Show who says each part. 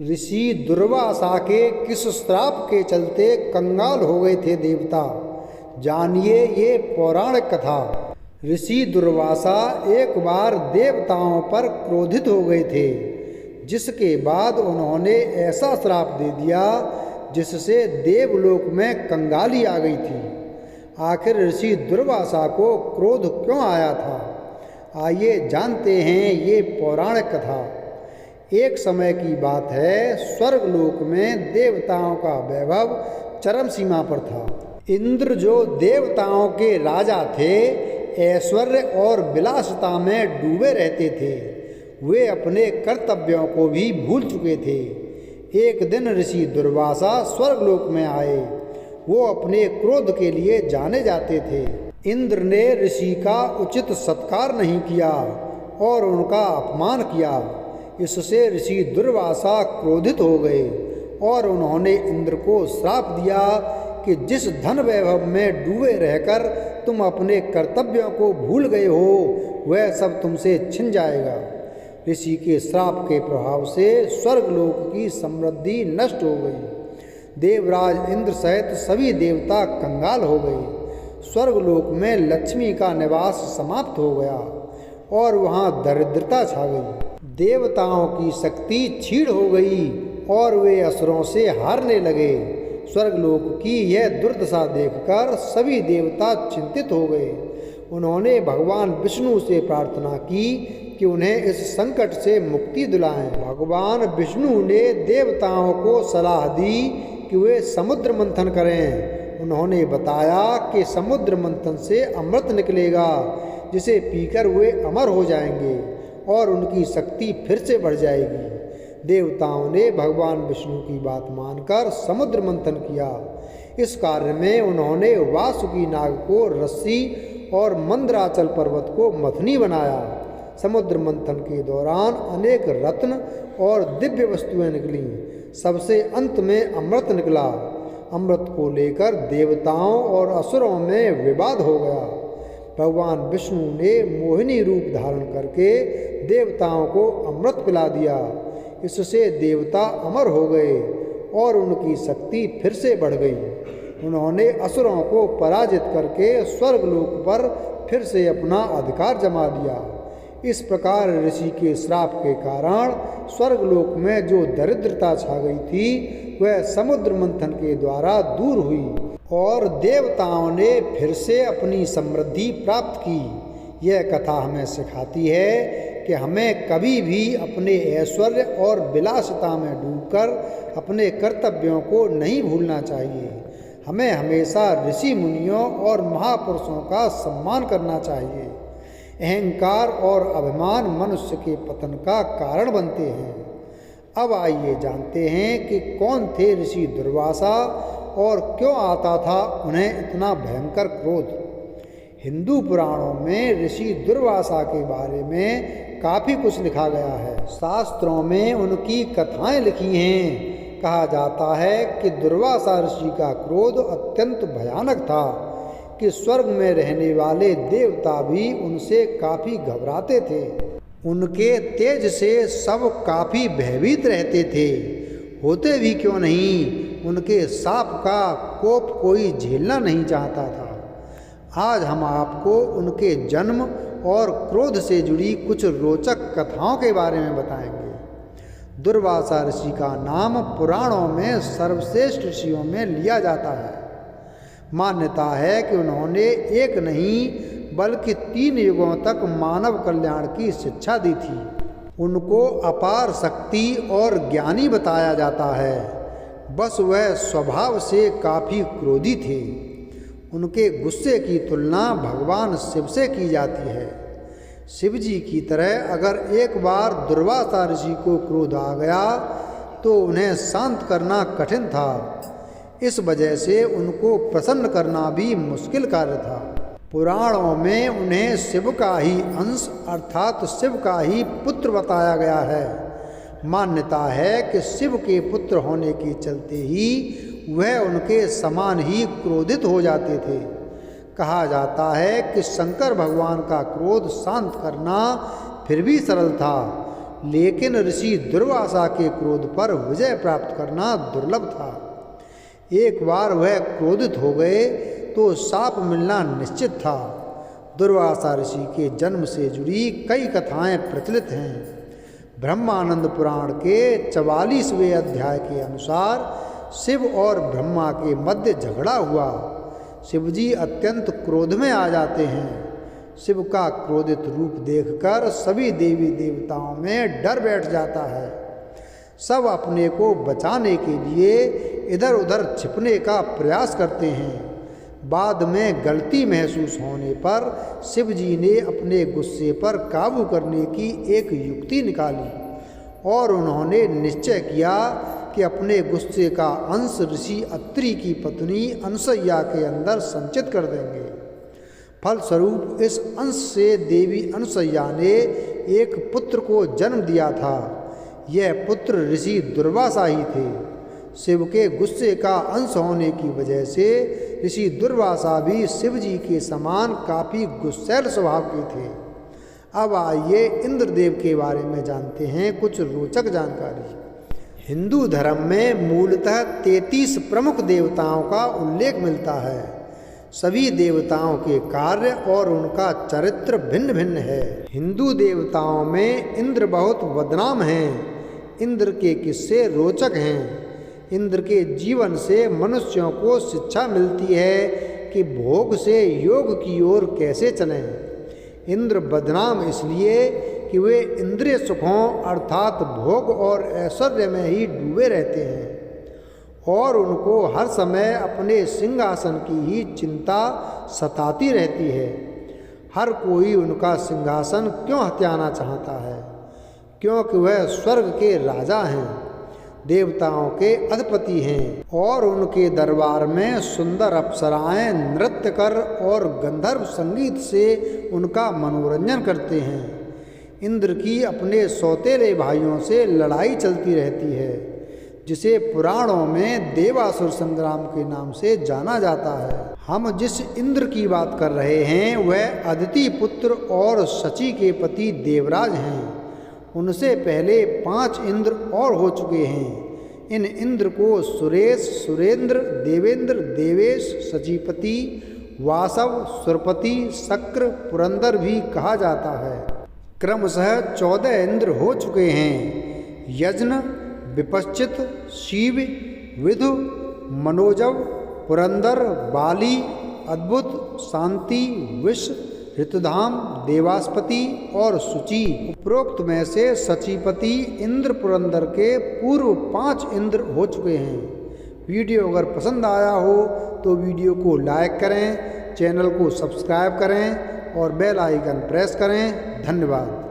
Speaker 1: ऋषि दुर्वासा के किस श्राप के चलते कंगाल हो गए थे देवता, जानिए ये पौराणिक कथा। ऋषि दुर्वासा एक बार देवताओं पर क्रोधित हो गए थे, जिसके बाद उन्होंने ऐसा श्राप दे दिया जिससे देवलोक में कंगाली आ गई थी। आखिर ऋषि दुर्वासा को क्रोध क्यों आया था, आइए जानते हैं ये पौराणिक कथा। एक समय की बात है, स्वर्गलोक में देवताओं का वैभव चरम सीमा पर था। इंद्र जो देवताओं के राजा थे, ऐश्वर्य और विलासिता में डूबे रहते थे। वे अपने कर्तव्यों को भी भूल चुके थे। एक दिन ऋषि दुर्वासा स्वर्गलोक में आए। वो अपने क्रोध के लिए जाने जाते थे। इंद्र ने ऋषि का उचित सत्कार नहीं किया और उनका अपमान किया। इससे ऋषि दुर्वासा क्रोधित हो गए और उन्होंने इंद्र को श्राप दिया कि जिस धन वैभव में डूबे रहकर तुम अपने कर्तव्यों को भूल गए हो, वह सब तुमसे छिन जाएगा। ऋषि के श्राप के प्रभाव से स्वर्गलोक की समृद्धि नष्ट हो गई। देवराज इंद्र सहित सभी देवता कंगाल हो गए। स्वर्गलोक में लक्ष्मी का निवास समाप्त हो गया और वहाँ दरिद्रता छा गई। देवताओं की शक्ति क्षीण हो गई और वे असुरों से हारने लगे। स्वर्गलोक की यह दुर्दशा देखकर सभी देवता चिंतित हो गए। उन्होंने भगवान विष्णु से प्रार्थना की कि उन्हें इस संकट से मुक्ति दिलाएं। भगवान विष्णु ने देवताओं को सलाह दी कि वे समुद्र मंथन करें। उन्होंने बताया कि समुद्र मंथन से अमृत निकलेगा, जिसे पीकर वे अमर हो जाएंगे और उनकी शक्ति फिर से बढ़ जाएगी। देवताओं ने भगवान विष्णु की बात मानकर समुद्र मंथन किया। इस कार्य में उन्होंने वासुकी नाग को रस्सी और मंदराचल पर्वत को मथनी बनाया। समुद्र मंथन के दौरान अनेक रत्न और दिव्य वस्तुएं निकलीं। सबसे अंत में अमृत निकला। अमृत को लेकर देवताओं और असुरों में विवाद हो गया। भगवान विष्णु ने मोहिनी रूप धारण करके देवताओं को अमृत पिला दिया। इससे देवता अमर हो गए और उनकी शक्ति फिर से बढ़ गई। उन्होंने असुरों को पराजित करके स्वर्गलोक पर फिर से अपना अधिकार जमा लिया। इस प्रकार ऋषि के श्राप के कारण स्वर्गलोक में जो दरिद्रता छा गई थी, वह समुद्र मंथन के द्वारा दूर हुई और देवताओं ने फिर से अपनी समृद्धि प्राप्त की। यह कथा हमें सिखाती है कि हमें कभी भी अपने ऐश्वर्य और विलासिता में डूबकर अपने कर्तव्यों को नहीं भूलना चाहिए। हमें हमेशा ऋषि मुनियों और महापुरुषों का सम्मान करना चाहिए। अहंकार और अभिमान मनुष्य के पतन का कारण बनते हैं। अब आइए जानते हैं कि कौन थे ऋषि दुर्वासा और क्यों आता था उन्हें इतना भयंकर क्रोध। हिंदू पुराणों में ऋषि दुर्वासा के बारे में काफ़ी कुछ लिखा गया है। शास्त्रों में उनकी कथाएं लिखी हैं। कहा जाता है कि दुर्वासा ऋषि का क्रोध अत्यंत भयानक था कि स्वर्ग में रहने वाले देवता भी उनसे काफ़ी घबराते थे। उनके तेज से सब काफ़ी भयभीत रहते थे। होते भी क्यों नहीं, उनके शाप का कोप कोई झेलना नहीं चाहता था। आज हम आपको उनके जन्म और क्रोध से जुड़ी कुछ रोचक कथाओं के बारे में बताएंगे। दुर्वासा ऋषि का नाम पुराणों में सर्वश्रेष्ठ ऋषियों में लिया जाता है। मान्यता है कि उन्होंने एक नहीं बल्कि 3 युगों तक मानव कल्याण की शिक्षा दी थी। उनको अपार शक्ति और ज्ञानी बताया जाता है, बस वह स्वभाव से काफ़ी क्रोधी थे। उनके गुस्से की तुलना भगवान शिव से की जाती है। शिव जी की तरह अगर एक बार दुर्वासा ऋषि को क्रोध आ गया तो उन्हें शांत करना कठिन था। इस वजह से उनको प्रसन्न करना भी मुश्किल कार्य था। पुराणों में उन्हें शिव का ही अंश अर्थात शिव का ही पुत्र बताया गया है। मान्यता है कि शिव के पुत्र होने के चलते ही वह उनके समान ही क्रोधित हो जाते थे। कहा जाता है कि शंकर भगवान का क्रोध शांत करना फिर भी सरल था। लेकिन ऋषि दुर्वासा के क्रोध पर विजय प्राप्त करना दुर्लभ था। एक बार वह क्रोधित हो गए तो शाप मिलना निश्चित था। दुर्वासा ऋषि के जन्म से जुड़ी कई कथाएं प्रचलित हैं। ब्रह्मानंद पुराण के 44वें अध्याय के अनुसार शिव और ब्रह्मा के मध्य झगड़ा हुआ। शिवजी अत्यंत क्रोध में आ जाते हैं। शिव का क्रोधित रूप देखकर सभी देवी देवताओं में डर बैठ जाता है। सब अपने को बचाने के लिए इधर उधर छिपने का प्रयास करते हैं। बाद में गलती महसूस होने पर शिवजी ने अपने गुस्से पर काबू करने की एक युक्ति निकाली और उन्होंने निश्चय किया कि अपने गुस्से का अंश ऋषि अत्रि की पत्नी अनसुईया के अंदर संचित कर देंगे। फलस्वरूप इस अंश से देवी अनसुईया ने एक पुत्र को जन्म दिया था। यह पुत्र ऋषि दुर्वासा ही थे। शिव के गुस्से का अंश होने की वजह से ऋषि दुर्वासा भी शिवजी के समान काफ़ी गुस्सैल स्वभाव के थे। अब आइए इंद्रदेव के बारे में जानते हैं कुछ रोचक जानकारी। हिंदू धर्म में मूलतः 33 प्रमुख देवताओं का उल्लेख मिलता है। सभी देवताओं के कार्य और उनका चरित्र भिन्न भिन्न है। हिंदू देवताओं में इंद्र बहुत बदनाम हैं। इंद्र के किस्से रोचक हैं। इंद्र के जीवन से मनुष्यों को शिक्षा मिलती है कि भोग से योग की ओर कैसे चलें। इंद्र बदनाम इसलिए कि वे इंद्रिय सुखों अर्थात भोग और ऐश्वर्य में ही डूबे रहते हैं और उनको हर समय अपने सिंहासन की ही चिंता सताती रहती है। हर कोई उनका सिंहासन क्यों हथियाना चाहता है? क्योंकि वह स्वर्ग के राजा हैं, देवताओं के अधिपति हैं और उनके दरबार में सुंदर अप्सराएं नृत्य कर और गंधर्व संगीत से उनका मनोरंजन करते हैं। इंद्र की अपने सौतेले भाइयों से लड़ाई चलती रहती है, जिसे पुराणों में देवासुर संग्राम के नाम से जाना जाता है। हम जिस इंद्र की बात कर रहे हैं वह अदिति पुत्र और शची के पति देवराज हैं। उनसे पहले 5 इंद्र और हो चुके हैं। इन इंद्र को सुरेश, सुरेंद्र, देवेंद्र, देवेश, सचीपति, वासव, सुरपति, शक्र, पुरंदर भी कहा जाता है। क्रमशः 14 इंद्र हो चुके हैं। यज्ञ, विपश्चित, शिव, विधु, मनोजव, पुरंदर, बाली, अद्भुत, शांति, विष, ऋतुधाम, देवास्पति और शुचि। उपरोक्त में से सचीपति इंद्र पुरंदर के पूर्व 5 इंद्र हो चुके हैं। वीडियो अगर पसंद आया हो तो वीडियो को लाइक करें, चैनल को सब्सक्राइब करें और बेल आइकन प्रेस करें। धन्यवाद।